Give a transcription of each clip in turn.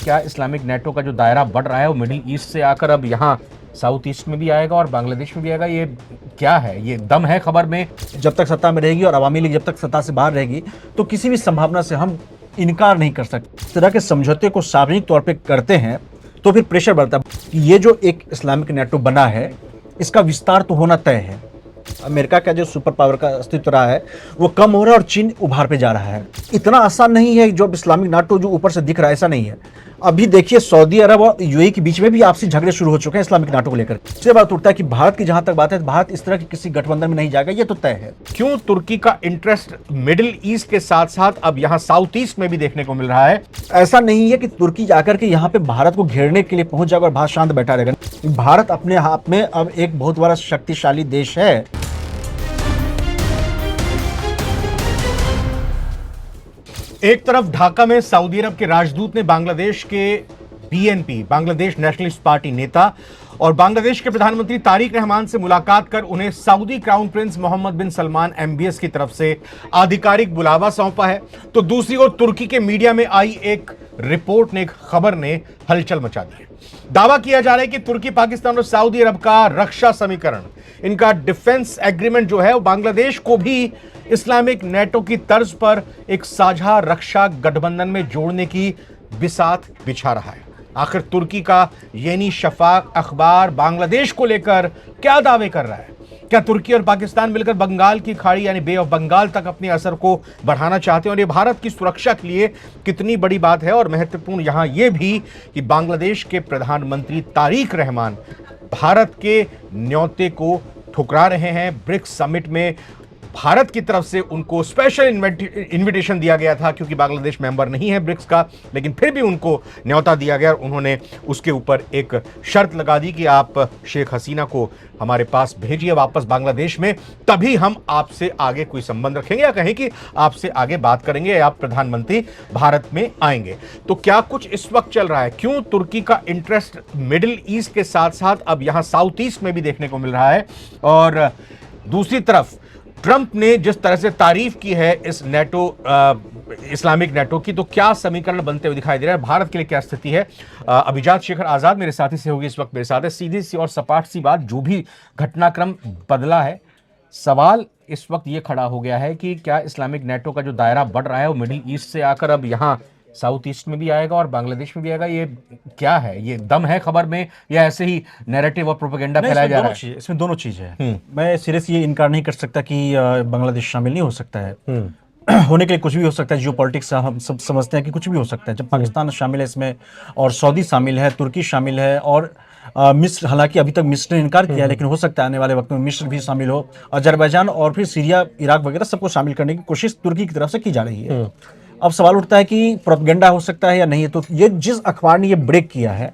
क्या Islamic NATO का जो दायरा बढ़ रहा है वो मिडिल ईस्ट से आकर अब यहाँ साउथ ईस्ट में भी आएगा और बांग्लादेश में भी आएगा? ये क्या है? ये दम है खबर में? जब तक सत्ता में रहेगी और अवामी लीग जब तक सत्ता से बाहर रहेगी तो किसी भी संभावना से हम इनकार नहीं कर सकते। इस तरह के समझौते को सार्वजनिक तौर पे करते हैं तो फिर प्रेशर बढ़ता है कि ये जो एक इस्लामिक नेटो बना है इसका विस्तार तो होना तय है। अमेरिका का जो सुपर पावर का अस्तित्व रहा है वो कम हो रहा है और चीन उभार पे जा रहा है। इतना आसान नहीं है जो इस्लामिक नाटो जो ऊपर से दिख रहा है, ऐसा नहीं है। अभी देखिए सऊदी अरब और यूएई के बीच में भी आपसी झगड़े शुरू हो चुके हैं इस्लामिक नाटो को लेकर। इससे बात उठता है कि भारत की जहां तक बात है, भारत इस तरह की किसी गठबंधन में नहीं जाएगा, ये तो तय है। क्यों तुर्की का इंटरेस्ट मिडिल ईस्ट के साथ साथ अब यहाँ साउथ ईस्ट में भी देखने को मिल रहा है? ऐसा नहीं है कि तुर्की जाकर के यहाँ पे भारत को घेरने के लिए पहुंच जाएगा और भारत शांत बैठा रहेगा। भारत अपने हाथ में अब एक बहुत बड़ा शक्तिशाली देश है। एक तरफ ढाका में सऊदी अरब के राजदूत ने बांग्लादेश के बीएनपी बांग्लादेश नेशनलिस्ट पार्टी नेता और बांग्लादेश के प्रधानमंत्री तारिक रहमान से मुलाकात कर उन्हें सऊदी क्राउन प्रिंस मोहम्मद बिन सलमान एमबीएस की तरफ से आधिकारिक बुलावा सौंपा है, तो दूसरी ओर तुर्की के मीडिया में आई एक रिपोर्ट ने, एक खबर ने हलचल मचा दी है। दावा किया जा रहा है कि तुर्की, पाकिस्तान और सऊदी अरब का रक्षा समीकरण, इनका डिफेंस एग्रीमेंट जो है वो बांग्लादेश को भी इस्लामिक नेटो की तर्ज पर एक साझा रक्षा गठबंधन में जोड़ने की बिसात बिछा रहा है। आखिर तुर्की का येनी शफाक अखबार बांग्लादेश को लेकर क्या दावे कर रहा है? क्या तुर्की और पाकिस्तान मिलकर बंगाल की खाड़ी यानी बे ऑफ बंगाल तक अपने असर को बढ़ाना चाहते हैं? और ये भारत की सुरक्षा के लिए कितनी बड़ी बात है? और महत्वपूर्ण यहां यह भी कि बांग्लादेश के प्रधानमंत्री तारिक रहमान भारत के न्योते को ठुकरा रहे हैं। ब्रिक्स समिट में भारत की तरफ से उनको स्पेशल इनविटेशन दिया गया था क्योंकि बांग्लादेश मेंबर नहीं है ब्रिक्स का, लेकिन फिर भी उनको न्योता दिया गया और उन्होंने उसके ऊपर एक शर्त लगा दी कि आप शेख हसीना को हमारे पास भेजिए वापस बांग्लादेश में, तभी हम आपसे आगे कोई संबंध रखेंगे या कहें कि आपसे आगे बात करेंगे या आप प्रधानमंत्री भारत में आएंगे। तो क्या कुछ इस वक्त चल रहा है? क्यों तुर्की का इंटरेस्ट मिडिल ईस्ट के साथ साथ अब यहां साउथ ईस्ट में भी देखने को मिल रहा है? और दूसरी तरफ ट्रंप ने जिस तरह से तारीफ की है इस नेटो, इस्लामिक नेटो की, तो क्या समीकरण बनते हुए दिखाई दे रहा है? भारत के लिए क्या स्थिति है? अभिजात शेखर आजाद मेरे साथी से होगी इस वक्त मेरे साथ है। सीधी सी और सपाट सी बात, जो भी घटनाक्रम बदला है, सवाल इस वक्त ये खड़ा हो गया है कि क्या इस्लामिक नेटो का जो दायरा बढ़ रहा है वो मिडिल ईस्ट से आकर अब यहाँ साउथ ईस्ट में भी आएगा और बांग्लादेश में भी आएगा? ये क्या है? ये दम है खबर में या ऐसे ही नैरेटिव और प्रोपेगेंडा फैलाया जा रहा है? इसमें दोनों चीज है। मैं सीरियस ये इनकार नहीं कर सकता कि बांग्लादेश शामिल नहीं हो सकता है। होने के लिए कुछ भी हो सकता है। जियो पॉलिटिक्स हम सब समझते हैं कि कुछ भी हो सकता है। जब पाकिस्तान शामिल है इसमें और सऊदी शामिल है, तुर्की शामिल है और मिस्र, हालांकि अभी तक मिस्र ने इनकार किया, लेकिन हो सकता है आने वाले वक्त में मिस्र भी शामिल हो, अजरबैजान और फिर सीरिया, इराक वगैरह सबको शामिल करने की कोशिश तुर्की की तरफ से की जा रही है। अब सवाल उठता है कि प्रोपेगेंडा हो सकता है या नहीं। तो ये जिस अखबार ने ये ब्रेक किया है,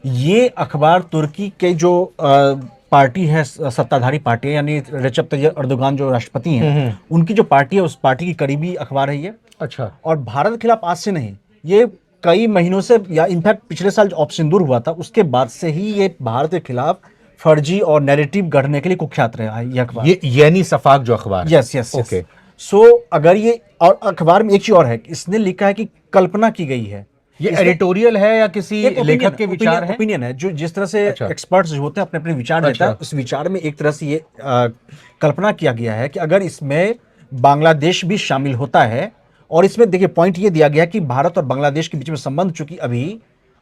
ये अखबार तुर्की के जो पार्टी है, सत्ताधारी पार्टी है, यानी रेचेप तय्यप एर्दोगान जो राष्ट्रपति हैं, उनकी जो पार्टी है उस पार्टी की करीबी अखबार है ये। अच्छा। और भारत के खिलाफ आज से नहीं, ये कई महीनों से, या इनफैक्ट पिछले साल जो ऑपरेशन सिंदूर हुआ था उसके बाद से ही ये भारत के खिलाफ फर्जी और नैरेटिव गढ़ने के लिए कुख्यात रहा है ये अखबार। ये येनी शफाक जो अखबार? Yes yes okay. सो अगर ये, और अखबार में एक चीज और है, इसने लिखा है कि कल्पना की गई है। ये एडिटोरियल है या किसी लेखक के विचार है? ओपिनियन है, जो जिस तरह से एक्सपर्ट्स जो होते हैं अपने अपने विचार देता है, उस विचार में एक तरह से ये कल्पना किया गया है कि अगर इसमें बांग्लादेश भी शामिल होता है, और इसमें देखिए पॉइंट ये दिया गया कि भारत और बांग्लादेश के बीच में संबंध चूंकि अभी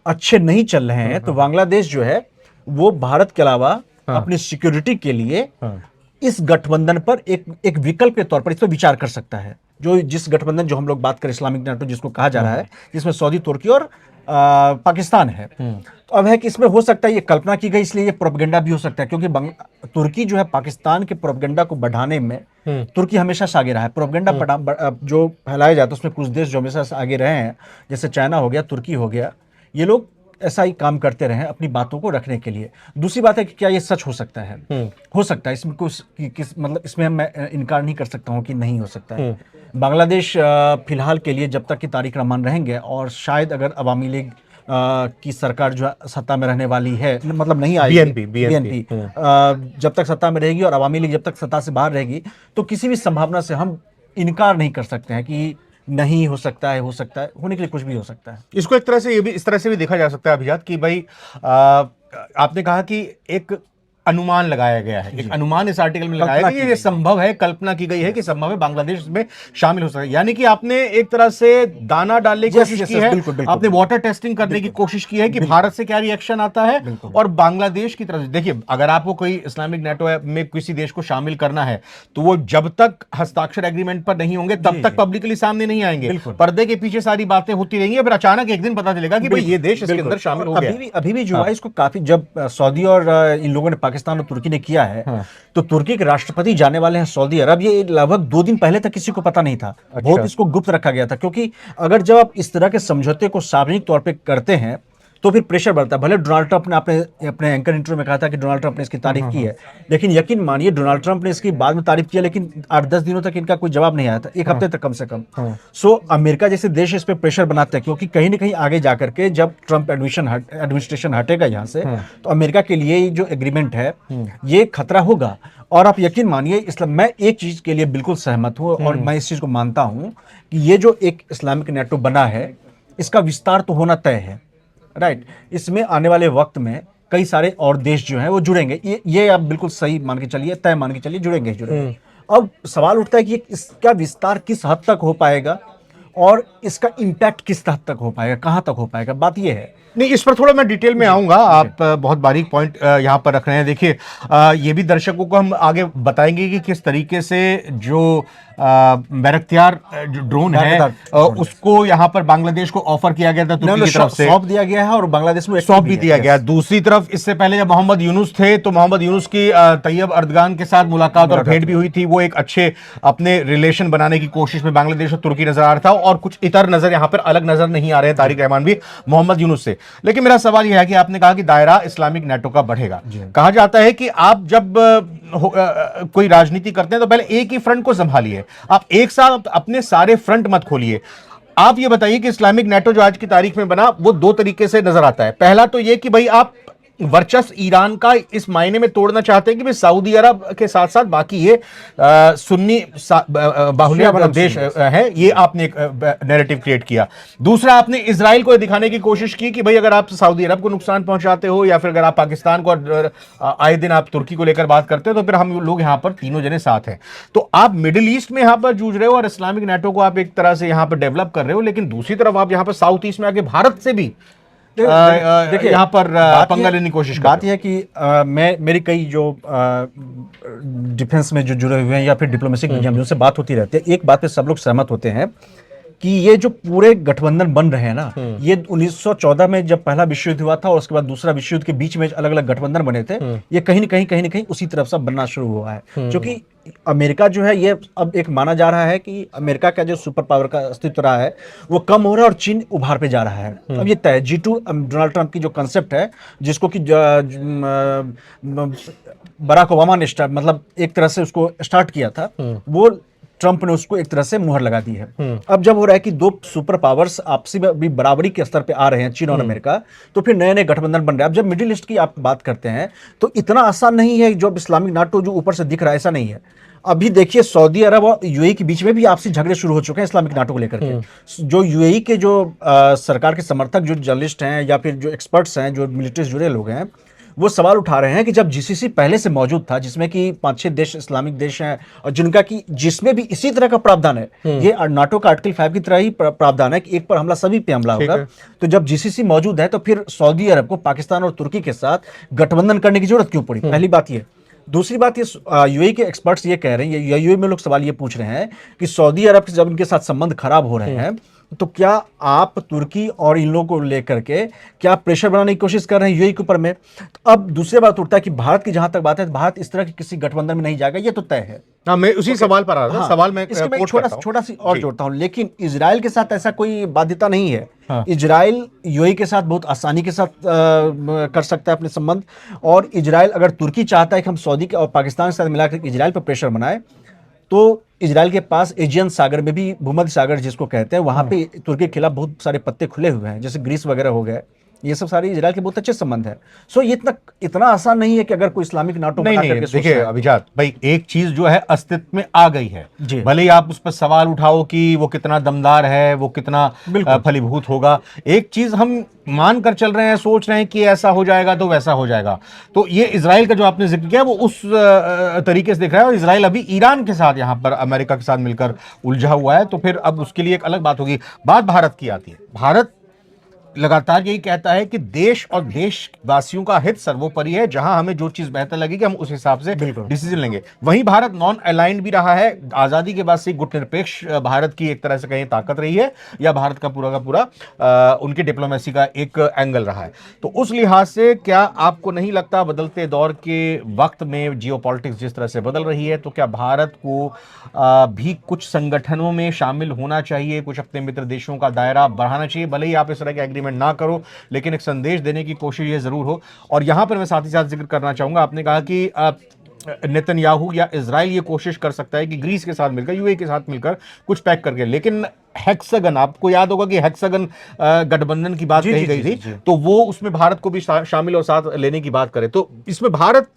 अच्छे नहीं चल रहे हैं, तो बांग्लादेश जो है वो भारत के अलावा अपनी सिक्योरिटी के लिए इस गठबंधन पर एक विकल्प के तौर पर इस पर विचार कर सकता है। जो जिस गठबंधन जो हम लोग बात करें इस्लामिक नेटो जिसको कहा जा रहा है, जिसमें सऊदी, तुर्की और पाकिस्तान है। तो अब है कि इसमें हो सकता है ये कल्पना की गई, इसलिए ये प्रोपेगेंडा भी हो सकता है, क्योंकि तुर्की जो है पाकिस्तान के प्रोपेगेंडा को बढ़ाने में तुर्की हमेशा से आगे रहा है। प्रोपेगेंडा जो फैलाया जाता है उसमें कुछ देश जो हमेशा से आगे रहे हैं, जैसे चाइना हो गया, तुर्की हो गया, ये लोग ऐसा ही काम करते रहे अपनी बातों को रखने के लिए। दूसरी बात है कि क्या ये सच हो सकता है? हो सकता है, इसमें कुछ मतलब इसमें मैं इनकार नहीं कर सकता हूँ कि नहीं हो सकता है। बांग्लादेश फिलहाल के लिए जब तक कि तारिक रहमान रहेंगे, और शायद अगर अवामी लीग की सरकार जो सत्ता में रहने वाली है, मतलब नहीं आएगी, बीएनपी जब तक सत्ता में रहेगी और अवामी लीग जब तक सत्ता से बाहर रहेगी, तो किसी भी संभावना से हम इनकार नहीं कर सकते हैं कि नहीं हो सकता है, हो सकता है, होने के लिए कुछ भी हो सकता है। इसको एक तरह से ये भी इस तरह से भी देखा जा सकता है अभिजात कि भाई आपने कहा कि एक अनुमान लगाया गया है, एक अनुमान इस आर्टिकल में लगाया कल्पना गया की कि ये गई। संभव है, कल्पना की गई है कि संभव है बांग्लादेश में शामिल हो सकता है। यानी कि आपने एक तरह से दाना डालने की Yes, कोशिश yes, की yes, है, बिल्कुल, बिल्कुल, आपने वाटर टेस्टिंग करने की कोशिश की है कि भारत से क्या रिएक्शन आता है और बांग्लादेश की तरफ से। देखिए, अगर आपको कोई इस्लामिक नेटो में किसी देश को शामिल करना है तो वो जब तक हस्ताक्षर एग्रीमेंट पर नहीं होंगे तब तक पब्लिकली सामने नहीं आएंगे, बिल्कुल। पर्दे के पीछे सारी बातें होती रहेंगी, फिर अचानक एक दिन पता चलेगा कि भाई ये देश इसके अंदर शामिल हो गया। अभी भी जो है इसको काफी, जब सऊदी और इन लोगों ने, पाकिस्तान और तुर्की ने किया है, तो तुर्की के राष्ट्रपति जाने वाले हैं सऊदी अरब। ये लगभग 2 दिन पहले तक किसी को पता नहीं था, बहुत इसको गुप्त रखा गया था, क्योंकि अगर जब आप इस तरह के समझौते को सार्वजनिक तौर पे करते हैं तो फिर प्रेशर बढ़ता है। भले डोनाल्ड ट्रंप ने अपने एंकर इंटरव्यू में कहा था कि डोनाल्ड ट्रंप ने इसकी तारीफ की है, लेकिन यकीन मानिए डोनाल्ड ट्रंप ने इसकी बाद में तारीफ किया, लेकिन 8-10 दिनों तक इनका कोई जवाब नहीं आया था, एक हफ्ते तक कम से कम। सो अमेरिका जैसे देश इस पर प्रेशर बनाते हैं, क्योंकि कहीं ना कहीं आगे जाकर के जब ट्रंप एडमिनिस्ट्रेशन हटेगा यहाँ से, तो अमेरिका के लिए ये जो एग्रीमेंट है ये खतरा होगा। और आप यकीन मानिए, इसलिए मैं एक चीज के लिए बिल्कुल सहमत हूँ और मैं इस चीज को मानता हूँ कि ये जो एक इस्लामिक नेटो बना है इसका विस्तार तो होना तय है, राइट। इसमें आने वाले वक्त में कई सारे और देश जो हैं वो जुड़ेंगे, ये आप बिल्कुल सही मान के चलिए, तय मान के चलिए, जुड़ेंगे ही जुड़ेंगे। अब सवाल उठता है कि इसका विस्तार किस हद तक हो पाएगा और इसका इम्पैक्ट किस हद तक हो पाएगा, कहां तक हो पाएगा, बात ये है। नहीं, इस पर थोड़ा मैं डिटेल में आऊंगा। आप बहुत बारीक पॉइंट यहाँ पर रख रहे हैं। देखिए, ये भी दर्शकों को हम आगे बताएंगे कि किस तरीके से जो बैरक्तियार जो ड्रोन है उसको यहाँ पर बांग्लादेश को ऑफर किया गया था तुर्की की तरफ से, सौंप दिया गया है और बांग्लादेश में सौंप भी दिया गया। दूसरी तरफ इससे पहले जब मोहम्मद यूनुस थे तो मोहम्मद यूनुस की तैयब अर्दगान के साथ मुलाकात और भेंट भी हुई थी। वो एक अच्छे अपने रिलेशन बनाने की कोशिश में बांग्लादेश और तुर्की नजर आ रहा था, और कुछ इतर नजर यहाँ पर अलग नजर नहीं आ रहे हैं तारिक रहमान भी मोहम्मद यूनुस से। लेकिन मेरा सवाल यह है कि आपने कहा कि दायरा इस्लामिक नेटो का बढ़ेगा। कहा जाता है कि आप जब कोई राजनीति करते हैं तो पहले एक ही फ्रंट को संभालिए, आप एक साथ अपने सारे फ्रंट मत खोलिए। आप ये बताइए कि इस्लामिक नेटो जो आज की तारीख में बना वो दो तरीके से नजर आता है। पहला तो ये कि भाई आप वर्चस्व ईरान का इस मायने में तोड़ना चाहते हैं कि भाई सऊदी अरब के साथ साथ बाकी ये सुन्नी बाहुल्य देश है, ये आपने एक नैरेटिव क्रिएट किया। दूसरा, आपने इजराइल को दिखाने की कोशिश की कि भाई अगर आप सऊदी अरब को नुकसान पहुंचाते हो या फिर अगर आप पाकिस्तान को, आए दिन आप तुर्की को लेकर बात करते हो, तो फिर हम लोग यहाँ पर तीनों जने साथ हैं। तो आप मिडिल ईस्ट में यहाँ पर जूझ रहे हो और इस्लामिक नेटो को आप एक तरह से यहाँ पर डेवलप कर रहे हो, लेकिन दूसरी तरफ आप यहाँ पर साउथ ईस्ट में आके भारत से भी देखिए यहाँ पर पंगा लेने की कोशिश। बात यह है कि मेरी कई जो डिफेंस में जो जुड़े हुए हैं या फिर डिप्लोमेसी मीडियम जिनसे बात होती रहती है, एक बात पे सब लोग सहमत होते हैं कि ये जो पूरे गठबंधन बन रहे हैं ना, ये 1914 में जब पहला विश्व युद्ध हुआ था और उसके बाद दूसरा विश्व युद्ध के बीच में अलग अलग गठबंधन बने थे, ये कहीं ना कहीं उसी तरफ से बनना शुरू हुआ है। क्योंकि अमेरिका जो है, ये अब एक माना जा रहा है कि अमेरिका का जो सुपर पावर का अस्तित्व रहा है वो कम हो रहा है और चीन उभार पे जा रहा है। अब ये तय G2 डोनाल्ड ट्रंप की जो कंसेप्ट है, जिसको कि बराक ओबामा ने मतलब एक तरह से उसको स्टार्ट किया था, वो ट्रंप ने उसको एक तरह से मुहर लगा दी है। अब जब हो रहा है कि दो सुपर पावर्स आपसी में भी बराबरी के स्तर पे आ रहे हैं, चीन और अमेरिका, तो फिर नए नए गठबंधन बन रहे हैं। अब जब मिडिल ईस्ट की आप बात करते हैं तो इतना आसान नहीं है जो इस्लामिक नाटो जो ऊपर से दिख रहा है, ऐसा नहीं है। अभी देखिए, सऊदी अरब और यूएई के बीच में भी आपसी झगड़े शुरू हो चुके हैं इस्लामिक नाटो को लेकर के। जो यूएई के जो सरकार के समर्थक जो जर्नलिस्ट हैं या फिर जो एक्सपर्ट्स हैं, जो मिलिट्री से जुड़े लोग हैं, वो सवाल उठा रहे हैं कि जब जीसीसी पहले से मौजूद था, जिसमें कि 5-6 देश इस्लामिक देश हैं और जिनका कि जिसमें भी इसी तरह का प्रावधान है, ये नाटो का आर्टिकल 5 की तरह ही प्रावधान है कि एक पर हमला सभी पे हमला होगा। तो जब जीसीसी मौजूद है तो फिर सऊदी अरब को पाकिस्तान और तुर्की के साथ गठबंधन करने की जरूरत क्यों पड़ी? पहली बात ये। दूसरी बात ये, यूएई के एक्सपर्ट्स ये कह रहे हैं, यूएई में लोग सवाल ये पूछ रहे हैं कि सऊदी अरब से जब इनके साथ संबंध खराब हो रहे हैं तो क्या आप तुर्की और इन लोगों को लेकर के क्या प्रेशर बनाने की कोशिश कर रहे हैं यूएई के ऊपर में? तो अब दूसरी बात उठता है कि भारत की जहां तक बात है, भारत इस तरह की किसी गठबंधन में नहीं जाएगा, ये तो तय है। हाँ, मैं उसी सवाल पर आ रहा था। सवाल मैं छोटा सी और जोड़ता हूं, लेकिन इजराइल के साथ ऐसा कोई बाध्यता नहीं है। इजराइल यूएई के साथ बहुत आसानी के साथ कर सकता है अपने संबंध, और इजराइल अगर तुर्की चाहता है कि हम सऊदी और पाकिस्तान के साथ मिलाकर इजराइल पर प्रेशर बनाए, तो इजराइल के पास एजियन सागर में भी, भूमध्य सागर जिसको कहते हैं, वहां पे तुर्की के खिलाफ बहुत सारे पत्ते खुले हुए हैं, जैसे ग्रीस वगैरह हो गए, ये सब सारी इजराइल के बहुत अच्छे संबंध है। सो ये इतना आसान नहीं है कि अगर कोई इस्लामिक नाटो नहीं बना नहीं, करके देखिए अभिजात भाई, एक चीज जो है अस्तित्व में आ गई है, जी। भले ही आप उस पर सवाल उठाओ कि वो कितना दमदार है, वो कितना फलीभूत होगा, एक चीज हम मान कर चल रहे हैं, सोच रहे हैं कि ऐसा हो जाएगा तो वैसा हो जाएगा। तो ये इजराइल का जो आपने जिक्र किया वो उस तरीके से दिख रहा है, और इजराइल अभी ईरान के साथ यहां पर अमेरिका के साथ मिलकर उलझा हुआ है, तो फिर अब उसके लिए एक अलग बात होगी। बात भारत की आती है। भारत लगातार यही कहता है कि देश और देशवासियों का हित सर्वोपरि है, जहां हमें जो चीज बेहतर लगेगी हम उस हिसाब से डिसीजन लेंगे। वहीं भारत नॉन अलाइंड भी रहा है, आजादी के बाद से गुटनिरपेक्ष भारत की एक तरह से कहीं ताकत रही है, या भारत का पूरा उनकी डिप्लोमेसी का एक एंगल रहा है। तो उस लिहाज से क्या आपको नहीं लगता बदलते दौर के वक्त में जियोपॉलिटिक्स जिस तरह से बदल रही है, तो क्या भारत को भी कुछ संगठनों में शामिल होना चाहिए, कुछ अपने मित्र देशों का दायरा बढ़ाना चाहिए? भले ही आप इस तरह के एग्रीमेंट ना करो, लेकिन एक संदेश देने की कोशिश ये जरूर हो। और यहां पर मैं साथ ही साथ जिक्र करना चाहूंगा, आपने कहा कि नेतन्याहू या इजराइल ये कोशिश कर सकता है कि ग्रीस के साथ मिलकर, यूएई के साथ मिलकर कुछ पैक करके, लेकिन हेक्सागन, आपको याद होगा कि हेक्सागन गठबंधन की बात कही गई थी, तो वो उसमें भारत को भी शामिल और साथ लेने की बात करे, तो इसमें भारत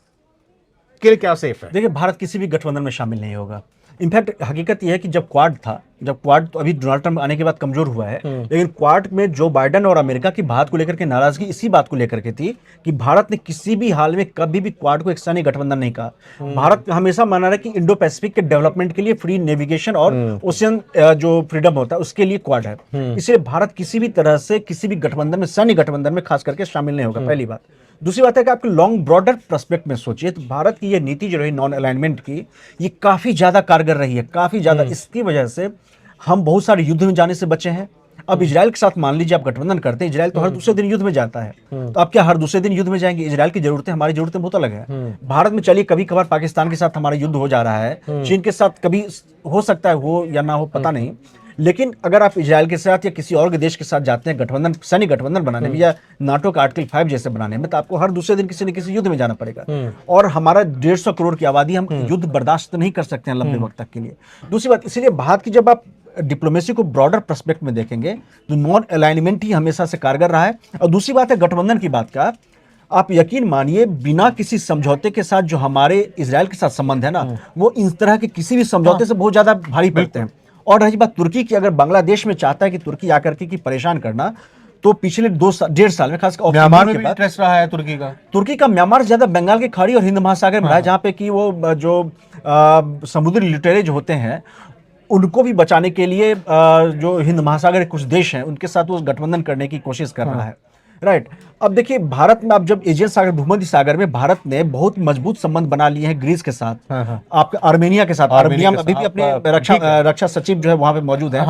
के लिए क्या सेफ है? देखिए, भारत किसी भी गठबंधन में शामिल नहीं होगा। इनफैक्ट हकीकत यह है कि जब क्वाड था, जब क्वाड तो अभी डोनाल्ड ट्रंप आने के बाद कमजोर हुआ है, लेकिन क्वाड में जो बाइडेन और अमेरिका की बात को लेकर के नाराजगी इसी बात को लेकर के थी कि भारत ने किसी भी हाल में कभी भी क्वाड को एक सैन्य गठबंधन नहीं कहा। भारत हमेशा माना रहा है कि इंडो पैसिफिक के डेवलपमेंट के लिए फ्री नेविगेशन और ओशियन जो फ्रीडम होता है उसके लिए क्वाड है। इसलिए भारत किसी भी तरह से किसी भी गठबंधन में, सैन्य गठबंधन में खास करके शामिल नहीं होगा, पहली बात। दूसरी बात है कि आपके लॉन्ग ब्रॉडर पर्सपेक्ट में सोचिए तो भारत की ये नीति जो रही नॉन अलाइनमेंट की, ये काफी ज्यादा कारगर रही है, काफी ज्यादा। इसकी वजह से हम बहुत सारे युद्ध में जाने से बचे हैं। अब इजराइल के साथ मान लीजिए आप गठबंधन करते हैं, इजराइल तो हर दूसरे दिन युद्ध में जाता है, तो आप क्या हर दूसरे दिन युद्ध में जाएंगे? इजराइल की जरूरतें, हमारी जरूरतें बहुत अलग है। भारत में चलिए कभी कभार पाकिस्तान के साथ हमारा युद्ध हो जा रहा है, चीन के साथ कभी हो सकता है हो या ना हो, पता नहीं। लेकिन अगर आप इजराइल के साथ या किसी और देश के साथ जाते हैं गठबंधन, सैन्य गठबंधन बनाने में या नाटो का आर्टिकल 5 जैसे बनाने में, तो आपको हर दूसरे दिन किसी न किसी युद्ध में जाना पड़ेगा। और हमारा 150 करोड़ की आबादी, हम युद्ध बर्दाश्त नहीं कर सकते हैं लंबे वक्त तक के लिए। दूसरी बात, इसीलिए भारत की जब आप डिप्लोमेसी को ब्रॉडर पर्सपेक्ट में देखेंगे तो नॉन अलाइनमेंट ही हमेशा से कारगर रहा है। और दूसरी बात है गठबंधन की बात का, आप यकीन मानिए बिना किसी समझौते के साथ जो हमारे इजराइल के साथ संबंध है ना, वो इस तरह के किसी भी समझौते से बहुत ज्यादा भारी पड़ते हैं। और रही बात तुर्की की, अगर बांग्लादेश में चाहता है कि तुर्की आकर के की परेशान करना, तो पिछले 1.5 साल में खासकर म्यांमार में भी इंटरेस्ट रहा है तुर्की का। म्यांमार ज्यादा बंगाल की खाड़ी और हिंद महासागर में रहा है, जहां पे कि वो जो समुद्री लुटेरे जो होते हैं उनको भी बचाने के लिए जो हिंद महासागर के कुछ देश हैं उनके साथ वो गठबंधन करने की कोशिश कर रहा है। राइट। अब देखिए भारत में, अब जब एजियन सागर, भूमध्य सागर में भारत ने बहुत मजबूत संबंध बना लिए हैं ग्रीस के साथ, आपके आर्मेनिया के साथ। आर्मेनिया में अभी भी अपने रक्षा सचिव जो है वहां पे मौजूद है।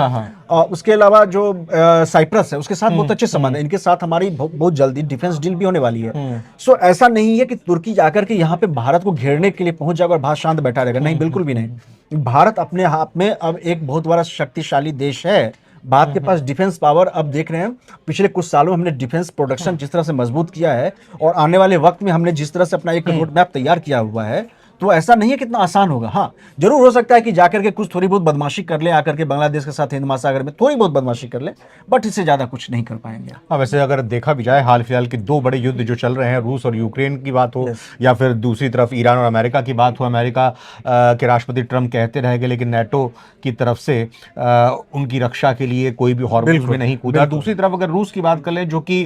उसके अलावा जो साइप्रस है उसके साथ बहुत अच्छे संबंध है। इनके साथ हमारी बहुत जल्दी डिफेंस डील भी होने वाली है। सो ऐसा नहीं है कि तुर्की जाकर के यहाँ पे भारत को घेरने के लिए पहुंच जाएगा और भारत शांत बैठा रहेगा, नहीं, बिल्कुल भी नहीं। भारत अपने हाथ में अब एक बहुत बड़ा शक्तिशाली देश है। भारत के पास डिफेंस पावर, अब देख रहे हैं पिछले कुछ सालों में हमने डिफेंस प्रोडक्शन जिस तरह से मजबूत किया है, और आने वाले वक्त में हमने जिस तरह से अपना एक रोड मैप तैयार किया हुआ है, तो ऐसा नहीं है कितना आसान होगा। हाँ, जरूर हो सकता है कि जाकर के कुछ थोड़ी बहुत बदमाशी कर ले, आकर के बांग्लादेश के साथ हिंद महासागर में थोड़ी बहुत बदमाशी कर ले, बट इससे ज्यादा कुछ नहीं कर पाएंगे। हाँ, वैसे अगर देखा भी जाए हाल फिलहाल के 2 बड़े युद्ध जो चल रहे हैं, रूस और यूक्रेन की बात हो, या फिर दूसरी तरफ ईरान और अमेरिका की बात हो, अमेरिका के राष्ट्रपति ट्रंप कहते रहेंगे, लेकिन नेटो की तरफ से उनकी रक्षा के लिए कोई भी हॉर्मुज में नहीं कूदा। दूसरी तरफ अगर रूस की बात कर ले, जो कि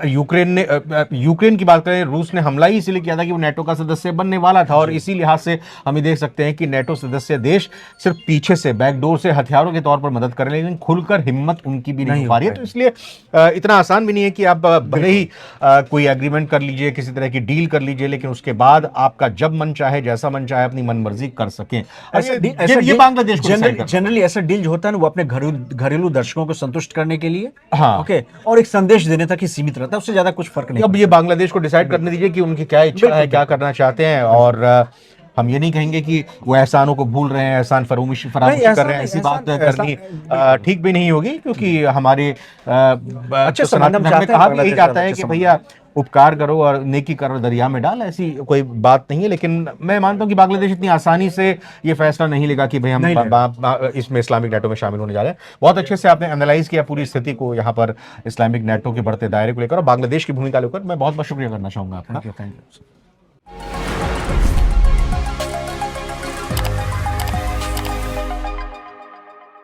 यूक्रेन की बात करें, रूस ने हमला ही इसलिए किया था कि वो नेटो का सदस्य बनने वाला था, और इसी लिहाज से हम देख सकते हैं कि नेटो सदस्य देश सिर्फ पीछे से, बैकडोर से हथियारों के तौर पर मदद कर रहे हैं, लेकिन खुलकर हिम्मत उनकी भी नहीं हो पा रही है। तो इसलिए इतना आसान भी नहीं है कि आप भले ही कोई एग्रीमेंट कर लीजिए, किसी तरह की डील कर लीजिए, लेकिन उसके बाद आपका जब मन चाहे, जैसा मन चाहे, अपनी मनमर्जी कर सकें। ये बांग्लादेश जनरली ऐसा डील जो होता है ना, वो अपने घरेलू दर्शकों को संतुष्ट करने के लिए, हाँ, ओके, और एक संदेश देने तक ही सीमित रहता है, उससे ज्यादा कुछ फर्क नहीं। अब ये बांग्लादेश को डिसाइड करने दीजिए कि उनकी क्या इच्छा है, क्या करना चाहते हैं। और हम ये नहीं कहेंगे कि वो एहसानों को भूल रहे हैं, एहसान फरामोशी कर रहे हैं, ऐसी बात करनी ठीक भी नहीं होगी, क्योंकि हमारे अच्छे संबंध में कहा भी यही जाता है कि भैया उपकार करो और नेकी करो दरिया में डाल, ऐसी कोई बात नहीं है। लेकिन मैं मानता हूं कि बांग्लादेश इतनी आसानी से ये फैसला नहीं लेगा कि भाई हम इसमें इस्लामिक नेटो में शामिल होने जा रहे हैं। बहुत अच्छे से आपने एनालाइज किया पूरी स्थिति को यहाँ पर इस्लामिक नेटो के बढ़ते दायरे को लेकर और बांग्लादेश की भूमिका लेकर। मैं बहुत बहुत शुक्रिया करना चाहूंगा आपका। Thank you.